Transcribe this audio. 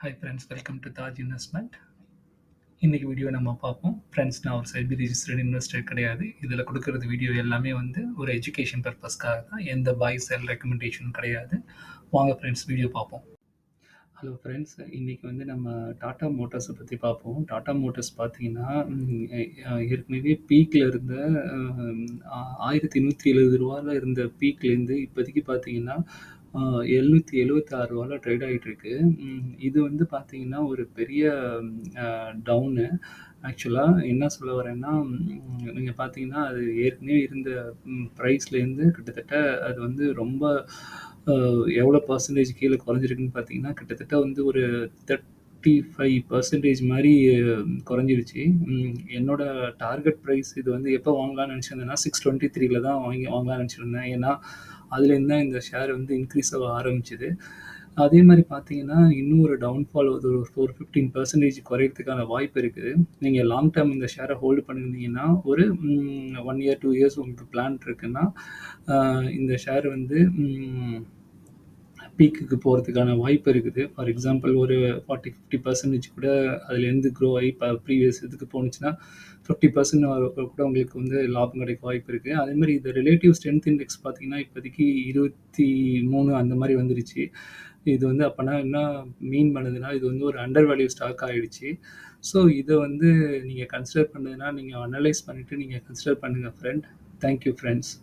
Hi friends, welcome to Taj investment. இன்னைக்கு video நம்ம பார்ப்போம். ஃப்ரெண்ட்ஸ், நான் ஒரு செபி ரிஜிஸ்டர்ட் இன்வெஸ்டர் கிடையாது. இதில் கொடுக்குறது வீடியோ எல்லாமே வந்து ஒரு எஜுகேஷன் பர்பஸ்க்காக தான். எந்த பாய் செல் ரெக்கமெண்டேஷனும் கிடையாது. வாங்க ஃப்ரெண்ட்ஸ், வீடியோ பார்ப்போம். ஹலோ ஃப்ரெண்ட்ஸ், இன்றைக்கி வந்து நம்ம டாடா மோட்டார்ஸை பற்றி பார்ப்போம். டாடா மோட்டார்ஸ் பார்த்தீங்கன்னா ஏற்கனவே பீக்கில் இருந்த 1170 இருந்த பீக்லேருந்து இப்போதைக்கு பார்த்தீங்கன்னா ரூ. 776 ட்ரேட் ஆகிட்டுருக்கு. இது வந்து பார்த்தீங்கன்னா ஒரு பெரிய டவுனு. ஆக்சுவலாக என்ன சொல்ல வரேன்னா, நீங்கள் பார்த்தீங்கன்னா அது ஏற்கனவே இருந்த ப்ரைஸ்லேருந்து கிட்டத்தட்ட அது வந்து ரொம்ப எவ்வளோ பர்சன்டேஜ் கீழே குறைஞ்சிருக்குன்னு பார்த்தீங்கன்னா, கிட்டத்தட்ட வந்து ஒரு 35% மாரி குறைஞ்சிருச்சு. என்னோட டார்கெட் ப்ரைஸ் இது வந்து எப்போ வாங்கலாம்னு நெனச்சிருந்தேன்னா, 623ல தான் வாங்கலாம்னு நெனச்சிருந்தேன். ஏன்னா, அதுலேருந்து தான் இந்த ஷேர் வந்து இன்க்ரீஸ் ஆக ஆரம்பிச்சது. அதே மாரி பார்த்தீங்கன்னா, இன்னும் ஒரு டவுன்ஃபால் ஒரு 15% குறையறதுக்கான வாய்ப்பு இருக்குது. நீங்க லாங் டெர்ம் இந்த ஷேர ஹோல்டு பண்ணியிருந்தீங்கன்னா, ஒரு 1 இயர், 2 இயர்ஸ் உங்களுக்கு பிளான் இருக்குன்னா, இந்த ஷேர் வந்து பீக்குக்கு போறதுக்கான வாய்ப்பு இருக்குது. ஃபார் எக்ஸாம்பிள் ஒரு 40, 50% கூட அதுலேருந்து க்ரோ ஆகி ப்ரீவியஸ் இதுக்கு போணுச்சுன்னா, 50% கூட உங்களுக்கு வந்து லாபம் கிடைக்க வாய்ப்பு இருக்கு. அதேமாரி இந்த ரிலேட்டிவ் ஸ்ட்ரென்த் இண்டெக்ஸ் பார்த்தீங்கன்னா, இப்போதைக்கு 23 அந்த மாரி வந்துருச்சு. இது வந்து அப்பன்னா என்ன மீன் பண்ணுதுன்னா, இது வந்து ஒரு அண்டர் வேல்யூ ஸ்டாக் ஆயிடுச்சு. ஸோ இத வந்து நீங்க கன்சிடர் பண்ணதுன்னா, நீங்க அனலைஸ் பண்ணிட்டு நீங்க கன்சிடர் பண்ணுங்க ஃப்ரெண்ட். Thank you friends.